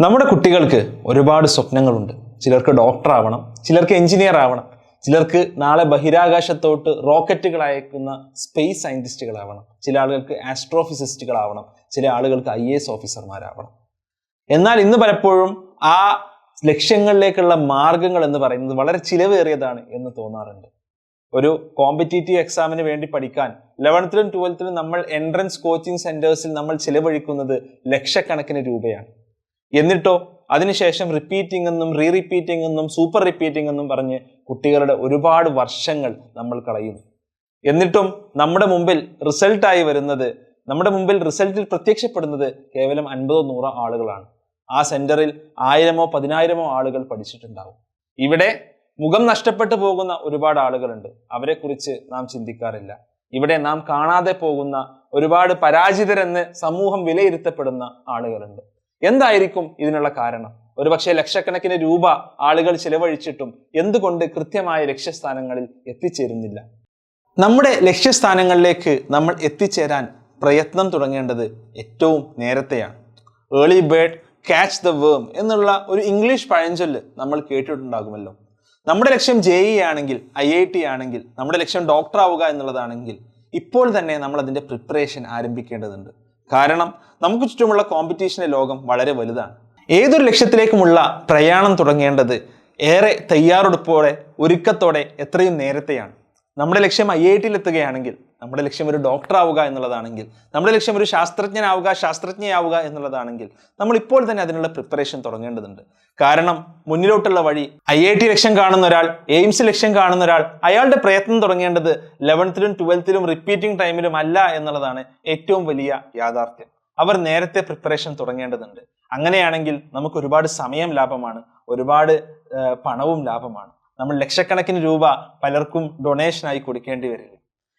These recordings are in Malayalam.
നമ്മുടെ കുട്ടികൾക്ക് ഒരുപാട് സ്വപ്നങ്ങളുണ്ട്. ചിലർക്ക് ഡോക്ടർ ആവണം, ചിലർക്ക് എഞ്ചിനീയർ ആവണം, ചിലർക്ക് നാളെ ബഹിരാകാശത്തോട്ട് റോക്കറ്റുകൾ അയക്കുന്ന സ്പേസ് സയന്റിസ്റ്റുകളാവണം, ചില ആളുകൾക്ക് ആസ്ട്രോഫിസിസ്റ്റുകളാവണം, ചില ആളുകൾക്ക് IAS ഓഫീസർമാരാവണം. എന്നാൽ ഇന്ന് പലപ്പോഴും ആ ലക്ഷ്യങ്ങളിലേക്കുള്ള മാർഗങ്ങൾ എന്ന് പറയുന്നത് വളരെ ചിലവേറിയതാണ് എന്ന് തോന്നാറുണ്ട്. ഒരു കോമ്പറ്റീറ്റീവ് എക്സാമിന് വേണ്ടി പഠിക്കാൻ 11th-ലും 12th-ലും നമ്മൾ എൻട്രൻസ് കോച്ചിങ് സെന്റേഴ്സിൽ നമ്മൾ ചിലവഴിക്കുന്നത് ലക്ഷക്കണക്കിന് രൂപയാണ്. എന്നിട്ടോ അതിനുശേഷം റിപ്പീറ്റിംഗ് എന്നും റീറിപ്പീറ്റിംഗ് എന്നും സൂപ്പർ റിപ്പീറ്റിംഗ് എന്നും പറഞ്ഞ് കുട്ടികളുടെ ഒരുപാട് വർഷങ്ങൾ നമ്മൾ കളയുന്നു. എന്നിട്ടും നമ്മുടെ മുമ്പിൽ റിസൾട്ടിൽ പ്രത്യക്ഷപ്പെടുന്നത് കേവലം 50-100 ആളുകളാണ്. ആ സെന്ററിൽ 1000-ഓ 10,000-ഓ ആളുകൾ പഠിച്ചിട്ടുണ്ടാവും. ഇവിടെ മുഖം നഷ്ടപ്പെട്ടു പോകുന്ന ഒരുപാട് ആളുകളുണ്ട്. അവരെ കുറിച്ച് നാം ചിന്തിക്കാറില്ല. ഇവിടെ നാം കാണാതെ പോകുന്ന ഒരുപാട് പരാജിതരെന്ന് സമൂഹം വിലയിരുത്തപ്പെടുന്ന ആളുകളുണ്ട്. എന്തായിരിക്കും ഇതിനുള്ള കാരണം? ഒരുപക്ഷെ ലക്ഷക്കണക്കിന് രൂപ ആളുകൾ ചിലവഴിച്ചിട്ടും എന്തുകൊണ്ട് കൃത്യമായ ലക്ഷ്യസ്ഥാനങ്ങളിൽ എത്തിച്ചേരുന്നില്ല? നമ്മുടെ ലക്ഷ്യസ്ഥാനങ്ങളിലേക്ക് നമ്മൾ എത്തിച്ചേരാൻ പ്രയത്നം തുടങ്ങേണ്ടത് ഏറ്റവും നേരത്തെയാണ്. ഏർലി ബേർഡ് ക്യാച്ച് ദ വേം എന്നുള്ള ഒരു ഇംഗ്ലീഷ് പഴഞ്ചൊല്ല് നമ്മൾ കേട്ടിട്ടുണ്ടാകുമല്ലോ. നമ്മുടെ ലക്ഷ്യം JEE ആണെങ്കിൽ, IIT ആണെങ്കിൽ, നമ്മുടെ ലക്ഷ്യം ഡോക്ടർ ആവുക എന്നുള്ളതാണെങ്കിൽ ഇപ്പോൾ തന്നെ നമ്മൾ അതിൻ്റെ പ്രിപ്പറേഷൻ ആരംഭിക്കേണ്ടതുണ്ട്. കാരണം നമുക്ക് ചുറ്റുമുള്ള കോമ്പറ്റീഷന്റെ ലോകം വളരെ വലുതാണ്. ഏതൊരു ലക്ഷ്യത്തിലേക്കുമുള്ള പ്രയാണം തുടങ്ങേണ്ടത് ഏറെ തയ്യാറെടുപ്പോടെ, ഒരുക്കത്തോടെ, എത്രയും നേരത്തെയാണ്. നമ്മുടെ ലക്ഷ്യം IIT-ൽ എത്തുകയാണെങ്കിൽ, നമ്മുടെ ലക്ഷ്യം ഒരു ഡോക്ടർ ആവുക എന്നുള്ളതാണെങ്കിൽ, നമ്മുടെ ലക്ഷ്യം ഒരു ശാസ്ത്രജ്ഞയാവുക എന്നുള്ളതാണെങ്കിൽ നമ്മൾ ഇപ്പോൾ തന്നെ അതിനുള്ള പ്രിപ്പറേഷൻ തുടങ്ങേണ്ടതുണ്ട്. കാരണം മുന്നിലോട്ടുള്ള വഴി IIT ലക്ഷ്യം കാണുന്ന ഒരാൾ, എയിംസ് ലക്ഷ്യം കാണുന്ന ഒരാൾ, അയാളുടെ പ്രയത്നം തുടങ്ങേണ്ടത് 11th-ലും 12th-ലും റിപ്പീറ്റിംഗ് ടൈമിലും അല്ല എന്നുള്ളതാണ് ഏറ്റവും വലിയ യാഥാർത്ഥ്യം. അവർ നേരത്തെ പ്രിപ്പറേഷൻ തുടങ്ങേണ്ടതുണ്ട്. അങ്ങനെയാണെങ്കിൽ നമുക്ക് ഒരുപാട് സമയം ലാഭമാണ്, ഒരുപാട് പണവും ലാഭമാണ്. നമ്മൾ ലക്ഷക്കണക്കിന് രൂപ പലർക്കും ഡൊണേഷനായി കൊടുക്കേണ്ടി വരില്ല.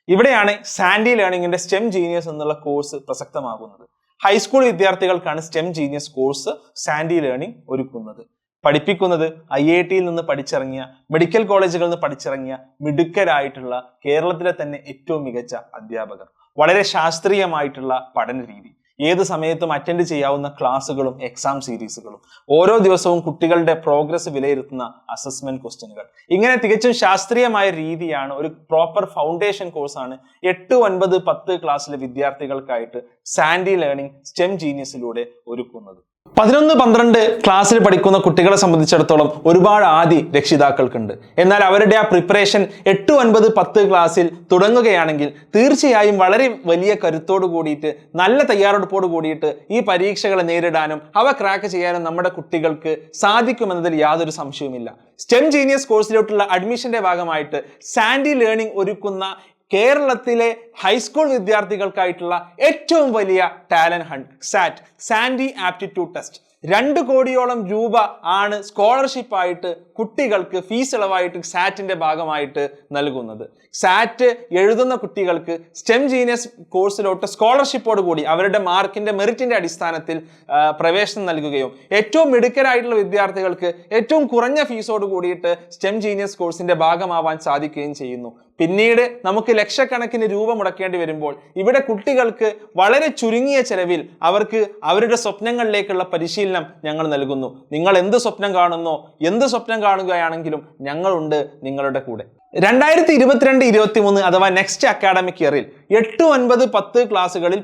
ഇവിടെയാണ് സാൻഡി ലേണിംഗിന്റെ STEM ജീനിയസ് എന്നുള്ള കോഴ്സ് പ്രസക്തമാകുന്നത്. ഹൈസ്കൂൾ വിദ്യാർത്ഥികൾക്കാണ് STEM genius course Sandy learning ഒരുക്കുന്നത്. പഠിപ്പിക്കുന്നത് IIT-ൽ നിന്ന് പഠിച്ചിറങ്ങിയ, മെഡിക്കൽ കോളേജുകളിൽ നിന്ന് പഠിച്ചിറങ്ങിയ മിടുക്കരായിട്ടുള്ള കേരളത്തിലെ തന്നെ ഏറ്റവും മികച്ച അധ്യാപകർ. വളരെ ശാസ്ത്രീയമായിട്ടുള്ള പഠന രീതി, ഏത് സമയത്തും അറ്റൻഡ് ചെയ്യാവുന്ന ക്ലാസ്സുകളും എക്സാം സീരീസുകളും, ഓരോ ദിവസവും കുട്ടികളുടെ പ്രോഗ്രസ് വിലയിരുത്തുന്ന അസസ്മെന്റ് ക്വസ്റ്റ്യനുകൾ, ഇങ്ങനെ തികച്ചും ശാസ്ത്രീയമായ രീതിയാണ്, ഒരു പ്രോപ്പർ ഫൗണ്ടേഷൻ കോഴ്സാണ് 8, 9, 10 ക്ലാസ്സിലെ വിദ്യാർത്ഥികൾക്കായിട്ട് സാൻഡി ലേണിംഗ് STEM ജീനിയസിലൂടെ ഒരുക്കുന്നത്. 11, 12 ക്ലാസ്സിൽ പഠിക്കുന്ന കുട്ടികളെ സംബന്ധിച്ചിടത്തോളം ഒരുപാട് ആദി രക്ഷിതാക്കൾക്കുണ്ട്. എന്നാൽ അവരുടെ ആ പ്രിപ്പറേഷൻ 8, 9, 10 ക്ലാസ്സിൽ തുടങ്ങുകയാണെങ്കിൽ തീർച്ചയായും വളരെ വലിയ കരുത്തോട് കൂടിയിട്ട്, നല്ല തയ്യാറെടുപ്പോട് കൂടിയിട്ട് ഈ പരീക്ഷകളെ നേരിടാനും അവ ക്രാക്ക് ചെയ്യാനും നമ്മുടെ കുട്ടികൾക്ക് സാധിക്കുമെന്നതിൽ യാതൊരു സംശയവുമില്ല. STEM ജീനിയസ് കോഴ്സിലോട്ടുള്ള അഡ്മിഷന്റെ ഭാഗമായിട്ട് സാൻഡി ലേണിംഗ് ഒരുക്കുന്ന കേരളത്തിലെ ഹൈസ്കൂൾ വിദ്യാർത്ഥികൾക്കായിട്ടുള്ള ഏറ്റവും വലിയ ടാലന്റ് ഹണ്ട് സാറ്റ്, സാൻഡി ആപ്റ്റിറ്റ്യൂഡ് ടെസ്റ്റ്, 2 കോടിയോളം രൂപ ആണ് സ്കോളർഷിപ്പ് ആയിട്ട് കുട്ടികൾക്ക് ഫീസ് ഇളവായിട്ട് സാറ്റിന്റെ ഭാഗമായിട്ട് നൽകുന്നത്. സാറ്റ് എഴുതുന്ന കുട്ടികൾക്ക് STEM ജീനിയസ് കോഴ്സിലോട്ട് സ്കോളർഷിപ്പോട് കൂടി അവരുടെ മാർക്കിന്റെ മെറിറ്റിന്റെ അടിസ്ഥാനത്തിൽ പ്രവേശനം നൽകുകയും ഏറ്റവും മിടുക്കരായിട്ടുള്ള വിദ്യാർത്ഥികൾക്ക് ഏറ്റവും കുറഞ്ഞ ഫീസോട് കൂടിയിട്ട് STEM ജീനിയസ് കോഴ്സിന്റെ ഭാഗമാവാൻ സാധിക്കുകയും ചെയ്യുന്നു. പിന്നീട് നമുക്ക് ലക്ഷക്കണക്കിന് രൂപ മുടക്കേണ്ടി വരുമ്പോൾ ഇവിടെ കുട്ടികൾക്ക് വളരെ ചുരുങ്ങിയ ചെലവിൽ അവർക്ക് അവരുടെ സ്വപ്നങ്ങളിലേക്കുള്ള പരിശീലനം ഞങ്ങൾ നൽകുന്നു. നിങ്ങൾ എന്ത് സ്വപ്നം കാണുന്നോ, എന്ത് സ്വപ്നം കാണുകയാണെങ്കിലും ഞങ്ങളുണ്ട് നിങ്ങളുടെ കൂടെ. 2022-23 അഥവാ നെക്സ്റ്റ് അക്കാഡമിക് ഇയറിൽ 8, 9, 10 ക്ലാസ്സുകളിൽ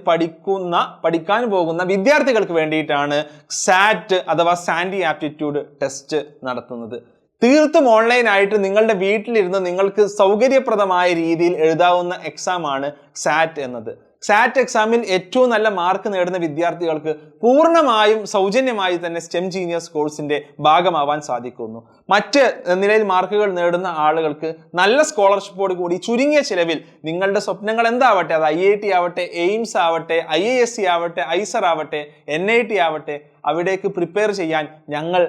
പഠിക്കാൻ പോകുന്ന വിദ്യാർത്ഥികൾക്ക് വേണ്ടിയിട്ടാണ് സാറ്റ് അഥവാ സാൻഡി ആപ്റ്റിറ്റ്യൂഡ് ടെസ്റ്റ് നടത്തുന്നത്. തീർത്തും ഓൺലൈനായിട്ട് നിങ്ങളുടെ വീട്ടിലിരുന്ന് നിങ്ങൾക്ക് സൗകര്യപ്രദമായ രീതിയിൽ എഴുതാവുന്ന എക്സാം ആണ് സാറ്റ് എന്നത്. സാറ്റ് എക്സാമിൽ ഏറ്റവും നല്ല മാർക്ക് നേടുന്ന വിദ്യാർത്ഥികൾക്ക് പൂർണ്ണമായും സൗജന്യമായി തന്നെ STEM ജീനിയസ് കോഴ്സിന്റെ ഭാഗമാവാൻ സാധിക്കുന്നു. മറ്റ് നിലയിൽ മാർക്കുകൾ നേടുന്ന ആളുകൾക്ക് നല്ല സ്കോളർഷിപ്പോട് കൂടി ചുരുങ്ങിയ ചിലവിൽ നിങ്ങളുടെ സ്വപ്നങ്ങൾ എന്താവട്ടെ, അത് IIT ആവട്ടെ, എയിംസ് ആവട്ടെ, IISc ആവട്ടെ, IISER ആവട്ടെ, NIT ആവട്ടെ, അവിടേക്ക് പ്രിപ്പയർ ചെയ്യാൻ ഞങ്ങൾ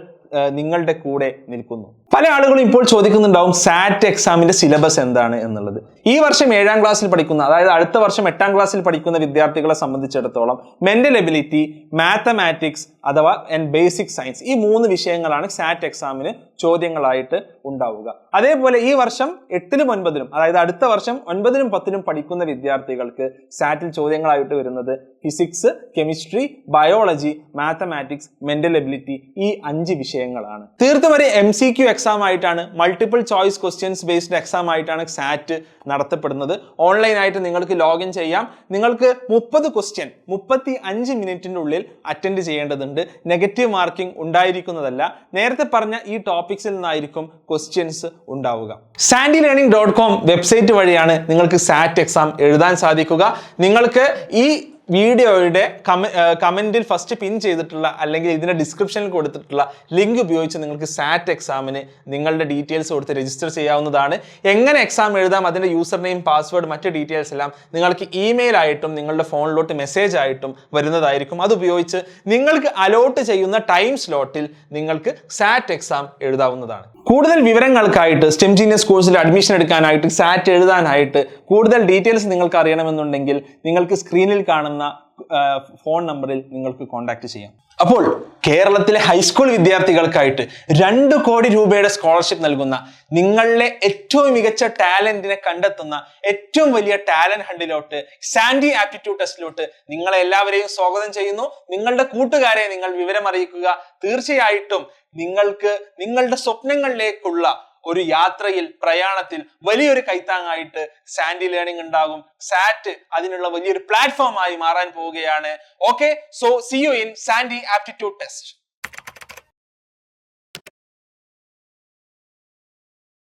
നിങ്ങളുടെ കൂടെ നിൽക്കുന്നു. പല ആളുകളും ഇപ്പോൾ ചോദിക്കുന്നുണ്ടാവും സാറ്റ് എക്സാമിന്റെ സിലബസ് എന്താണ് എന്നുള്ളത്. ഈ വർഷം 7ാം ക്ലാസ്സിൽ പഠിക്കുന്ന, അതായത് അടുത്ത വർഷം 8ാം ക്ലാസ്സിൽ പഠിക്കുന്ന വിദ്യാർത്ഥികളെ സംബന്ധിച്ചിടത്തോളം മെന്റൽ എബിലിറ്റി, മാത്തമാറ്റിക്സ് അഥവാ ബേസിക് സയൻസ്, ഈ 3 വിഷയങ്ങളാണ് സാറ്റ് എക്സാമിന് ചോദ്യങ്ങളായിട്ട് ഉണ്ടാവുക. അതേപോലെ ഈ വർഷം 8ലും 9ലും, അതായത് അടുത്ത വർഷം 9ലും 10ലും പഠിക്കുന്ന വിദ്യാർത്ഥികൾക്ക് സാറ്റിൽ ചോദ്യങ്ങളായിട്ട് വരുന്നത് physics, chemistry, biology, mathematics, mental ability, ഈ 5 വിഷയങ്ങളാണ്. തീർത്തും ഒരു MCQ എക്സാം ആയിട്ടാണ്, multiple choice questions based exam ആയിട്ടാണ് സാറ്റ് നടത്തപ്പെടുന്നത്. ഓൺലൈനായിട്ട് നിങ്ങൾക്ക് ലോഗിൻ ചെയ്യാം. നിങ്ങൾക്ക് 30 ക്വസ്റ്റ്യൻ 35 മിനിറ്റിന്റെ ഉള്ളിൽ അറ്റൻഡ് ചെയ്യേണ്ടതുണ്ട്. നെഗറ്റീവ് മാർക്കിംഗ് ഉണ്ടായിരിക്കുന്നതല്ല. നേരത്തെ പറഞ്ഞ ഈ ടോപ്പിക്സിൽ നിന്നായിരിക്കും ക്വസ്റ്റ്യൻസ് ഉണ്ടാവുക. sandylearning.com വെബ്സൈറ്റ് വഴിയാണ് നിങ്ങൾക്ക് സാറ്റ് എക്സാം എഴുതാൻ സാധിക്കുക. നിങ്ങൾക്ക് ഈ വീഡിയോയുടെ കമന്റിൽ ഫസ്റ്റ് പിൻ ചെയ്തിട്ടുള്ള അല്ലെങ്കിൽ ഇതിന്റെ ഡിസ്ക്രിപ്ഷനിൽ കൊടുത്തിട്ടുള്ള ലിങ്ക് ഉപയോഗിച്ച് നിങ്ങൾക്ക് സാറ്റ് എക്സാമിന് നിങ്ങളുടെ ഡീറ്റെയിൽസ് കൊടുത്ത് രജിസ്റ്റർ ചെയ്യാവുന്നതാണ്. എങ്ങനെ എക്സാം എഴുതാം, അതിന്റെ യൂസർ നെയിം, പാസ്വേഡ്, മറ്റ് ഡീറ്റെയിൽസ് എല്ലാം നിങ്ങൾക്ക് ഇമെയിൽ ആയിട്ടും നിങ്ങളുടെ ഫോണിലോട്ട് മെസ്സേജ് ആയിട്ടും വരുന്നതായിരിക്കും. അതുപയോഗിച്ച് നിങ്ങൾക്ക് അലോട്ട് ചെയ്യുന്ന ടൈം സ്ലോട്ടിൽ നിങ്ങൾക്ക് സാറ്റ് എക്സാം എഴുതാവുന്നതാണ്. കൂടുതൽ വിവരങ്ങൾക്കായിട്ട് STEM Genius കോഴ്സിൽ അഡ്മിഷൻ എടുക്കാനായിട്ട്, സാറ്റ് എഴുതാനായിട്ട് കൂടുതൽ ഡീറ്റെയിൽസ് നിങ്ങൾക്ക് അറിയണമെന്നുണ്ടെങ്കിൽ നിങ്ങൾക്ക് സ്ക്രീനിൽ കാണുന്ന ഫോൺ നമ്പറിൽ നിങ്ങൾക്ക് കോൺടാക്ട് ചെയ്യാം. അപ്പോൾ കേരളത്തിലെ ഹൈസ്കൂൾ വിദ്യാർത്ഥികൾക്കായിട്ട് 2 കോടി രൂപയുടെ സ്കോളർഷിപ്പ് നൽകുന്ന, നിങ്ങളുടെ ഏറ്റവും മികച്ച ടാലന്റിനെ കണ്ടെത്തുന്ന ഏറ്റവും വലിയ ടാലന്റ് ഹണ്ടിലോട്ട്, സാൻഡി ആപ്റ്റിറ്റ്യൂഡ് ടെസ്റ്റിലോട്ട് നിങ്ങളെ എല്ലാവരെയും സ്വാഗതം ചെയ്യുന്നു. നിങ്ങളുടെ കൂട്ടുകാരെ നിങ്ങൾ വിവരം അറിയിക്കുക. തീർച്ചയായിട്ടും നിങ്ങൾക്ക് നിങ്ങളുടെ സ്വപ്നങ്ങളിലേക്കുള്ള ഒരു യാത്രയിൽ, പ്രയാണത്തിൽ വലിയൊരു കൈത്താങ്ങായിട്ട് സാൻഡി ലേണിംഗ് ഉണ്ടാകും. സാറ്റ് അതിനുള്ള വലിയൊരു പ്ലാറ്റ്ഫോം ആയി മാറാൻ പോവുകയാണ്. Okay, so see you in Sandy aptitude test.